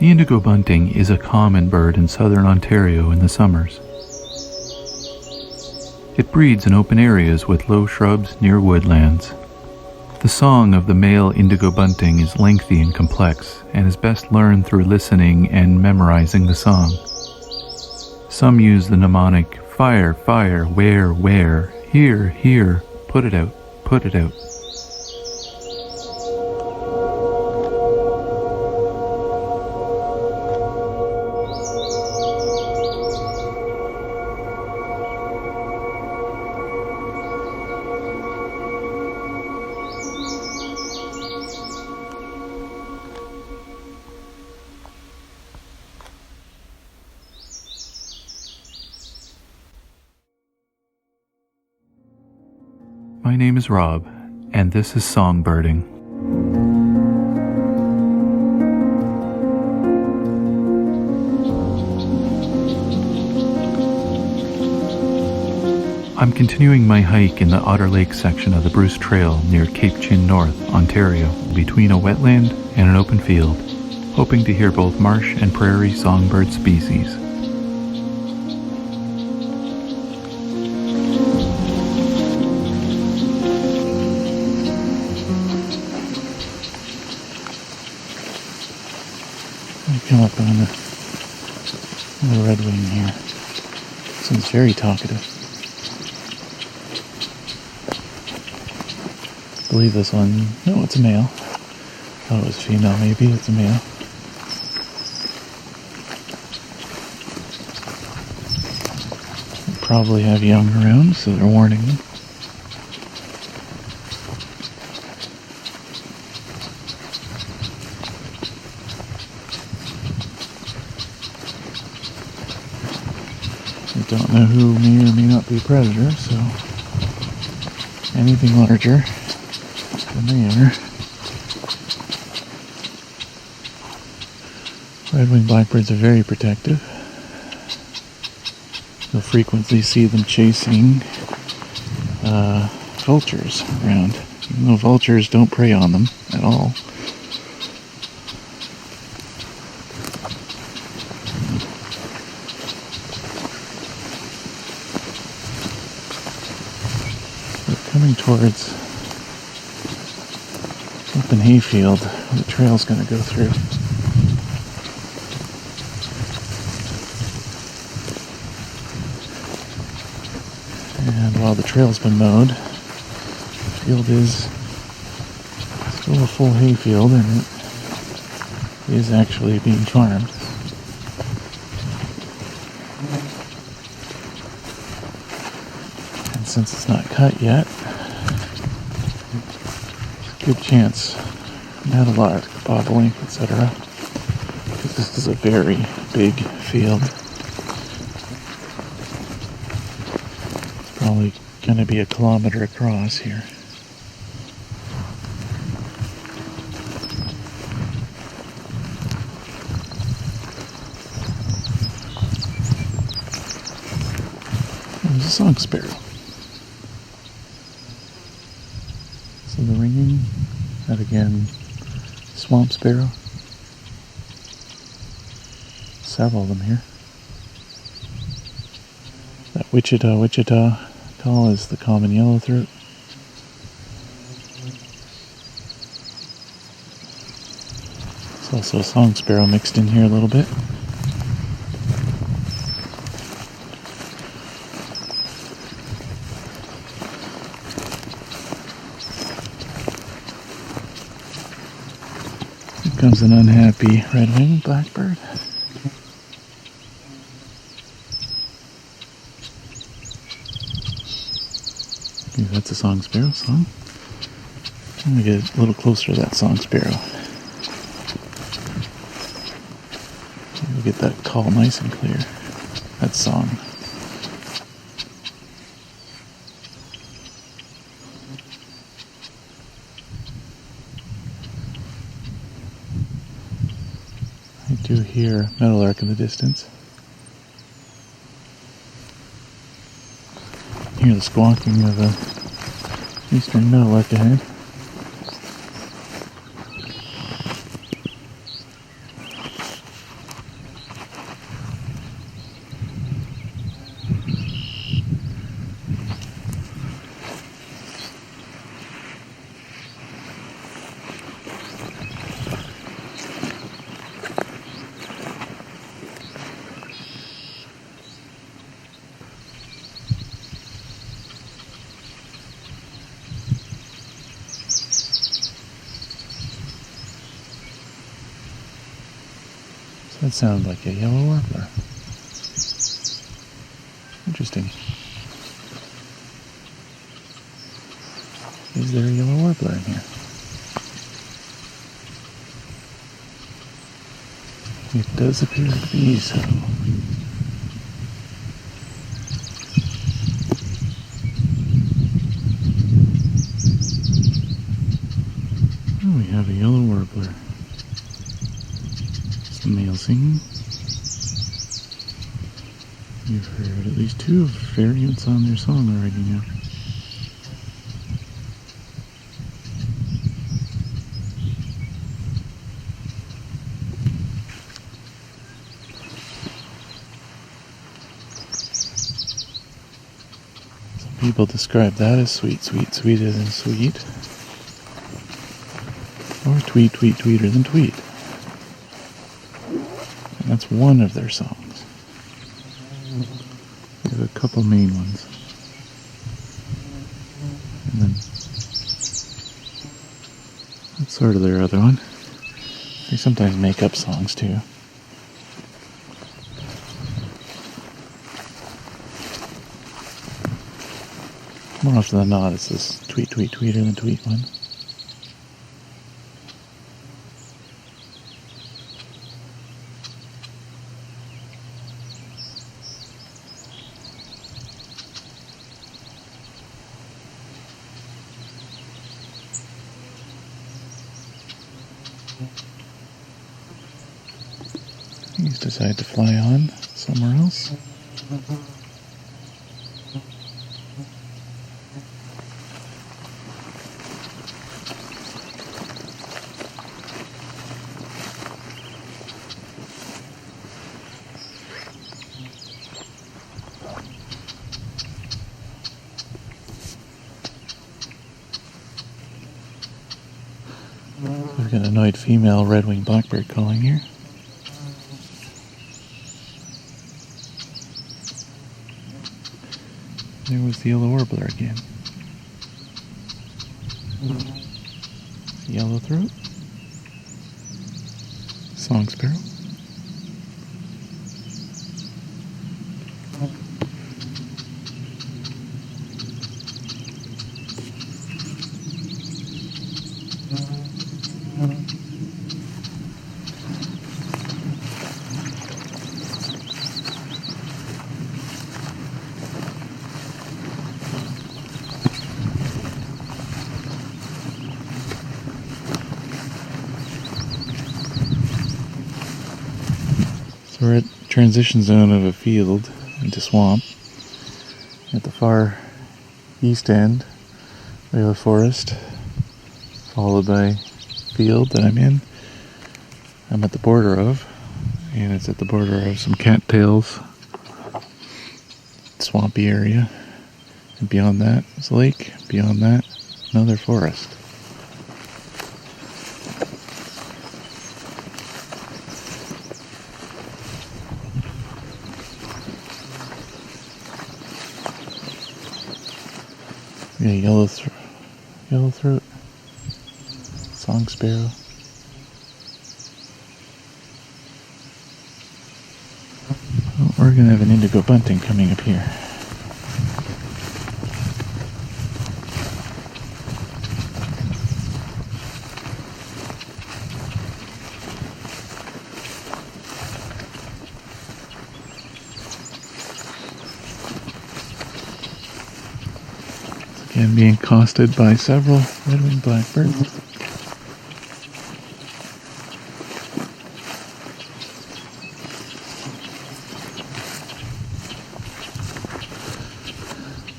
The indigo bunting is a common bird in southern Ontario in the summers. It breeds in open areas with low shrubs near woodlands. The song of the male indigo bunting is lengthy and complex, and is best learned through listening and memorizing the song. Some use the mnemonic, fire, fire, where, here, here, put it out, put it out. My name is Rob, and this is Songbirding. I'm continuing my hike in the Otter Lake section of the Bruce Trail near Cape Chin North, Ontario, between a wetland and an open field, hoping to hear both marsh and prairie songbird species. Come up on the red-wing here. This one's very talkative. I believe this one, no, it's a male. Thought it was female, maybe it's a male. They probably have young around, so they're warning them. Don't know who may or may not be a predator, so anything larger than they are. Red-winged blackbirds are very protective. You'll frequently see them chasing vultures around, even though vultures don't prey on them at all. Coming towards open hayfield where the trail's going to go through. And while the trail's been mowed, the field is still a full hayfield, and it is actually being farmed. And since it's not cut yet, good chance narrated, bobolink, etc. This is a very big field. It's probably going to be a kilometer across here. There's a song sparrow. So the ringing, that again, swamp sparrow. Several of them here. That Wichita call is the common yellowthroat. There's also a song sparrow mixed in here a little bit. Comes an unhappy red-winged blackbird. Maybe that's a song sparrow song. I'm going to get a little closer to that song sparrow. We'll get that call nice and clear. That song. I do hear meadowlark in the distance. Hear the squawking of a eastern meadowlark ahead. That sounded like a yellow warbler. Interesting. Is there a yellow warbler in here? It does appear to be so. Oh, we have a yellow warbler. It's the male singing. You've heard at least 2 variants on their song already now. Some people describe that as sweet, sweet, sweeter than sweet. Or tweet, tweet, tweeter than tweet. And that's one of their songs. We have a couple main ones. And then that's sort of their other one. They sometimes make up songs too. More often than not, it's this tweet, tweet, tweeter than tweet one. He's decided to fly on somewhere else. We've got an annoyed female red-winged blackbird calling here. There was the yellow warbler again. Yellow throat. Song sparrow. So we're at the transition zone of a field into swamp. At the far east end, we have a forest, followed by field that I'm in. I'm at the border of, and it's at the border of some cattails, swampy area. And beyond that is a lake, beyond that, another forest. Yeah, yellow throat, song sparrow. Well, we're gonna have an indigo bunting coming up here. Again, being accosted by several red-winged blackbirds.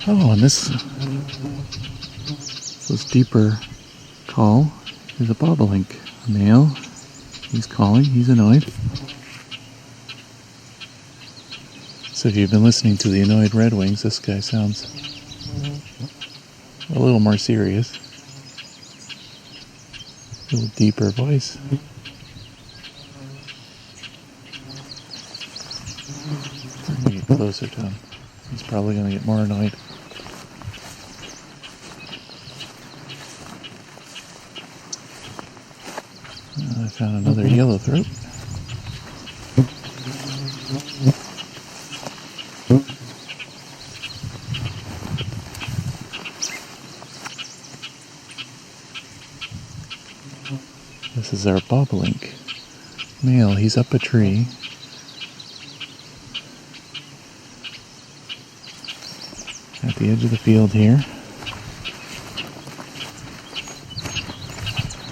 Oh, and this deeper call is a bobolink male. He's calling, he's annoyed. So if you've been listening to the annoyed redwings, this guy sounds a little more serious. A little deeper voice. I'm going to get closer to him. He's probably going to get more annoyed. I found another yellow throat. This is our bobolink male. He's up a tree. At the edge of the field here.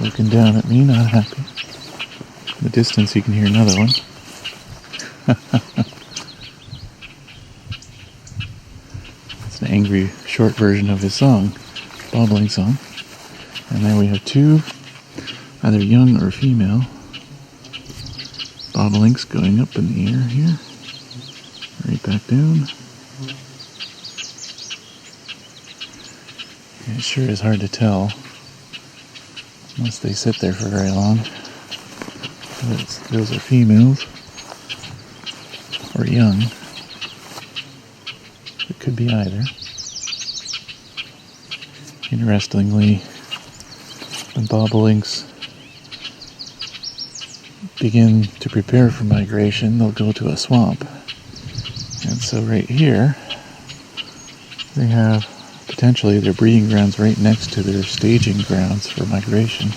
Looking down at me, not happy. In the distance you can hear another one. It's an angry short version of his song, bobolink song. And then we have two, either young or female, bobolinks going up in the air here. Right back down. It sure is hard to tell unless they sit there for very long. Those are females or young. It could be either. Interestingly, when bobolinks begin to prepare for migration, they'll go to a swamp. And so right here, they have potentially their breeding grounds right next to their staging grounds for migration.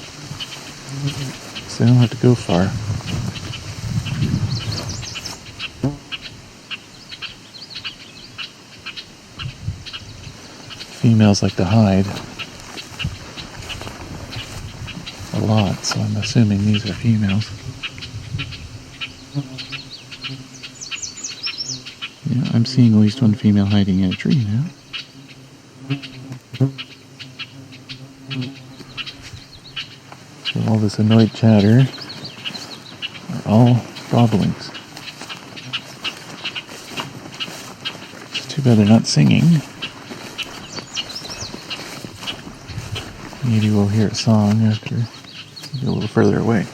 So they don't have to go far. Females like to hide a lot, so I'm assuming these are females. Yeah, I'm seeing at least one female hiding in a tree now. So all this annoyed chatter are all bobolinks. It's too bad they're not singing. Maybe we'll hear a song after we get a little further away.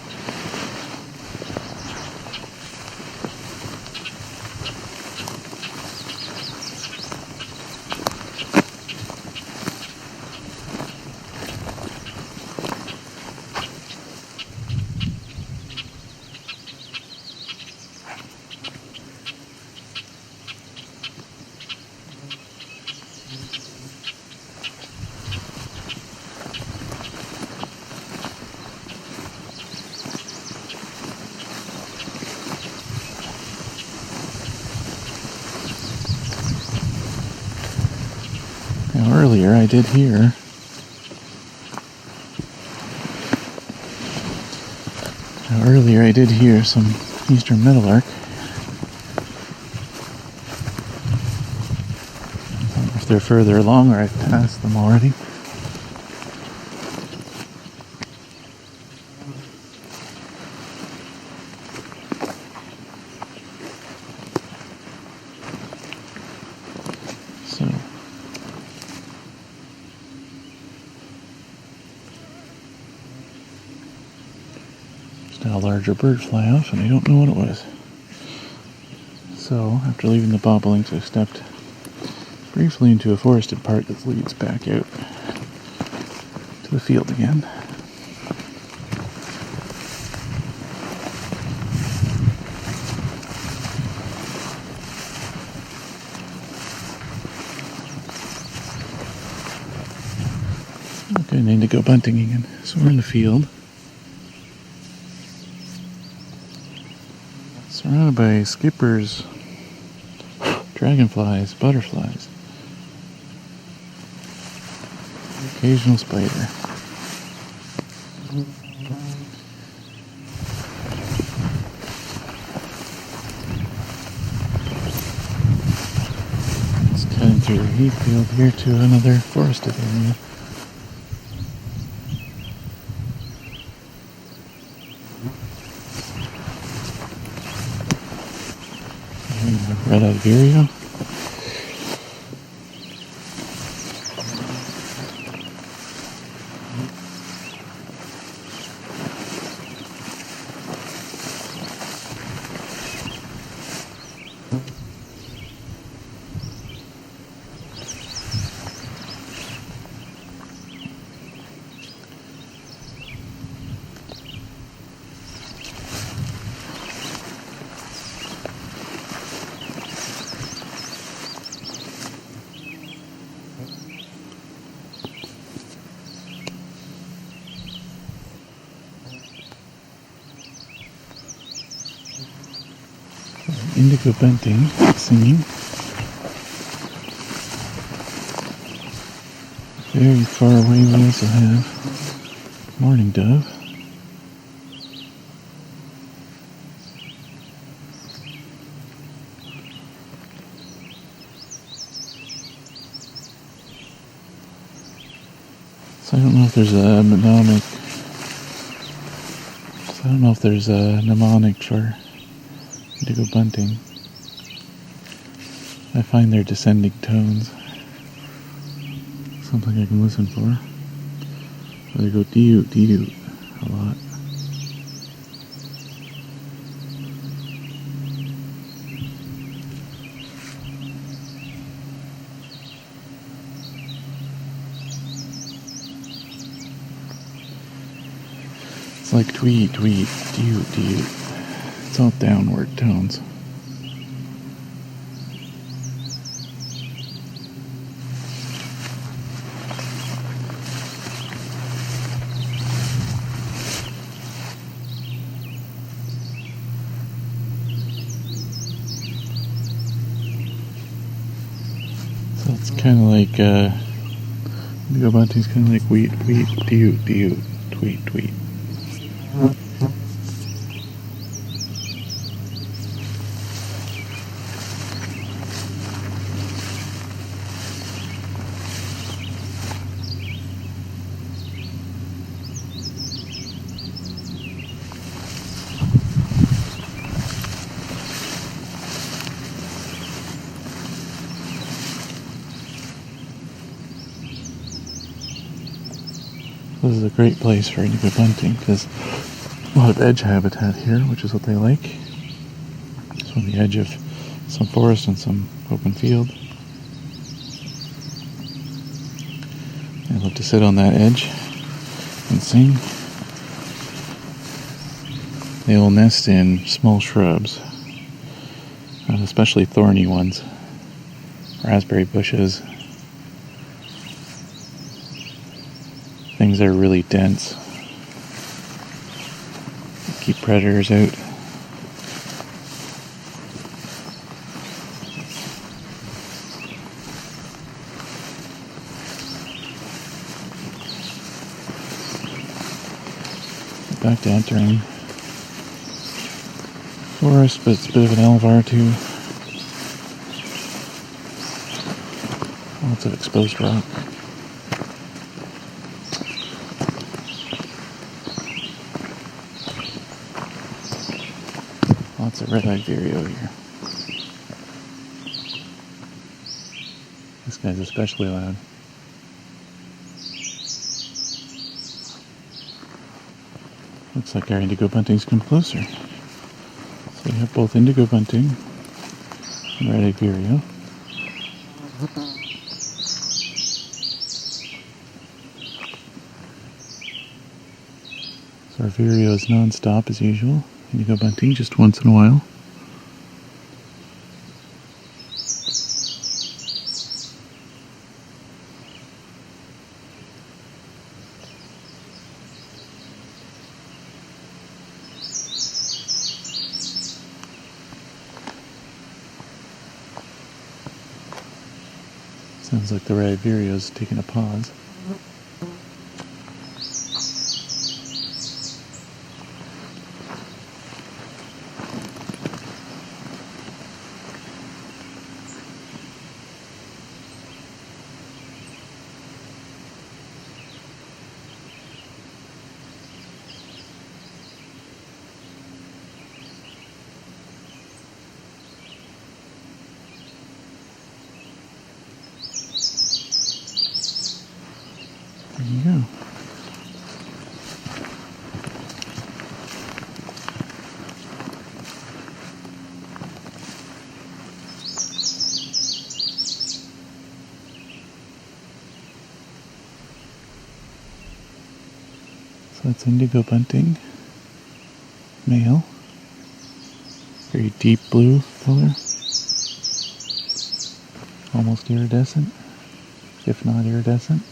Now earlier I did hear some eastern meadowlark. I don't know if they're further along or I've passed them already. So a larger bird fly off, and I don't know what it was. So, after leaving the bobolinks, I stepped briefly into a forested part that leads back out to the field again. Okay, an indigo bunting again. So we're in the field. Surrounded by skippers, dragonflies, butterflies, occasional spider. It's cutting through the heath field here to another forested area. Red-eyed vireo. Indigo bunting singing. Very far away we also have mourning dove. So I don't know if there's a mnemonic for Indigo bunting. I find their descending tones something I can listen for. They go dee-oot, dee-oot a lot. It's like tweet, tweet, dee-oot, dee-oot. It's all downward tones. So it's kind of like, Indigo bunting's kind of like wheat, wheat, dee-oot, dee-oot, tweet, tweet. This is a great place for indigo bunting because a lot of edge habitat here, which is what they like. It's on the edge of some forest and some open field. They love to sit on that edge and sing. They will nest in small shrubs, especially thorny ones, raspberry bushes, things that are really dense. Keep predators out. Back to entering forest, but it's a bit of an Alvar too. Lots of exposed rock. Lots of red-eyed vireo here. This guy's especially loud. Looks like our indigo buntings come closer. So we have both indigo bunting and red-eyed vireo. So our vireo is non-stop as usual. Indigo bunting just once in a while. Sounds like the red vireo's taking a pause. There you go. So that's indigo bunting, male, very deep blue color, almost iridescent, if not iridescent.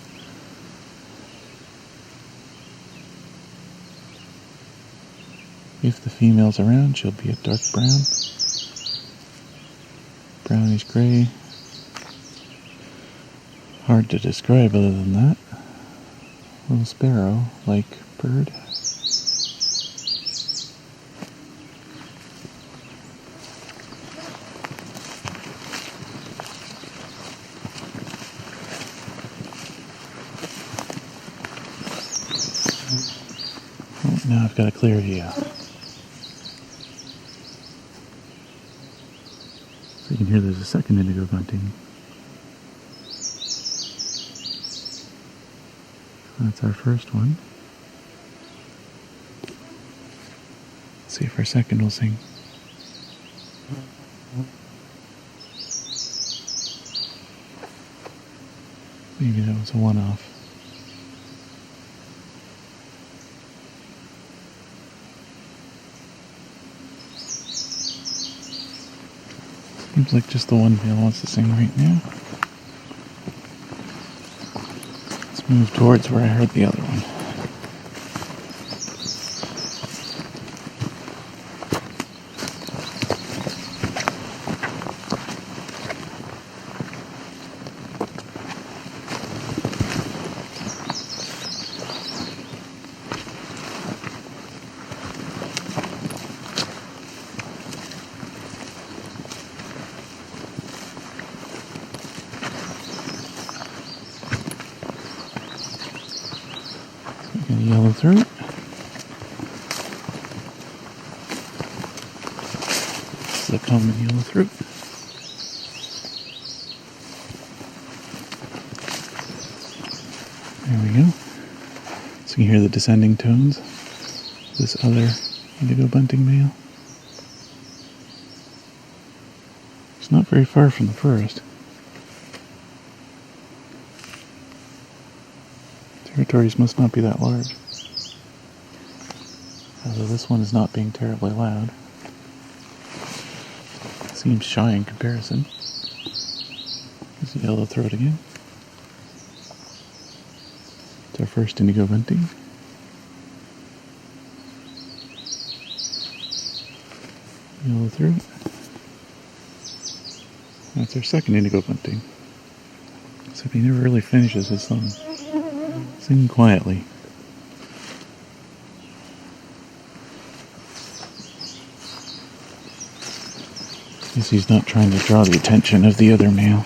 If the female's around, she'll be a dark brown. brownish gray. Hard to describe other than that. Little sparrow-like bird. Oh, now I've got a clear view. So you can hear there's a second indigo bunting. That's our first one. Let's see if our second will sing. Maybe that was a one-off. Seems like just the one male wants to sing right now. Let's move towards where I heard the other one. Yellow throat. This is a common yellow throat. There we go. So you can hear the descending tones. This other indigo bunting male. It's not very far from the first. Territories must not be that large. Although this one is not being terribly loud. Seems shy in comparison. There's the yellow throat again. It's our first indigo bunting. Yellow throat. That's our second indigo bunting. Except he never really finishes his song. Sing quietly. Guess he's not trying to draw the attention of the other male.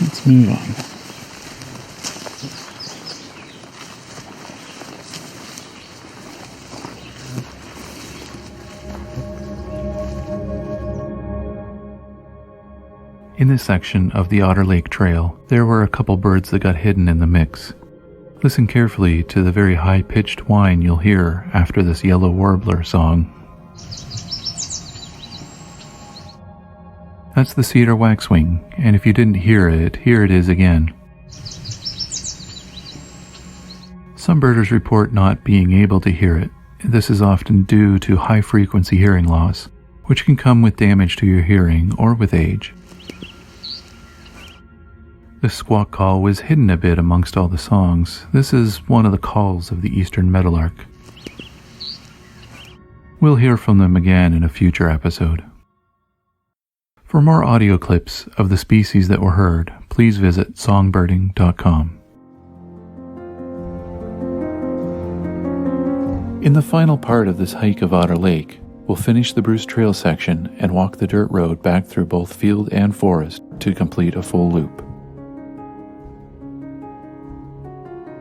Let's move on. In this section of the Otter Lake Trail, there were a couple birds that got hidden in the mix. Listen carefully to the very high-pitched whine you'll hear after this yellow warbler song. That's the cedar waxwing, and if you didn't hear it, here it is again. Some birders report not being able to hear it. This is often due to high-frequency hearing loss, which can come with damage to your hearing or with age. This squawk call was hidden a bit amongst all the songs. This is one of the calls of the eastern meadowlark. We'll hear from them again in a future episode. For more audio clips of the species that were heard, please visit songbirding.com. In the final part of this hike of Otter Lake, we'll finish the Bruce Trail section and walk the dirt road back through both field and forest to complete a full loop.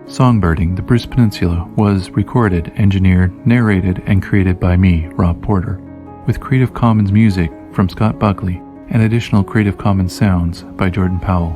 Songbirding, the Bruce Peninsula, was recorded, engineered, narrated, and created by me, Rob Porter, with Creative Commons music from Scott Buckley and additional Creative Commons sounds by Jordan Powell.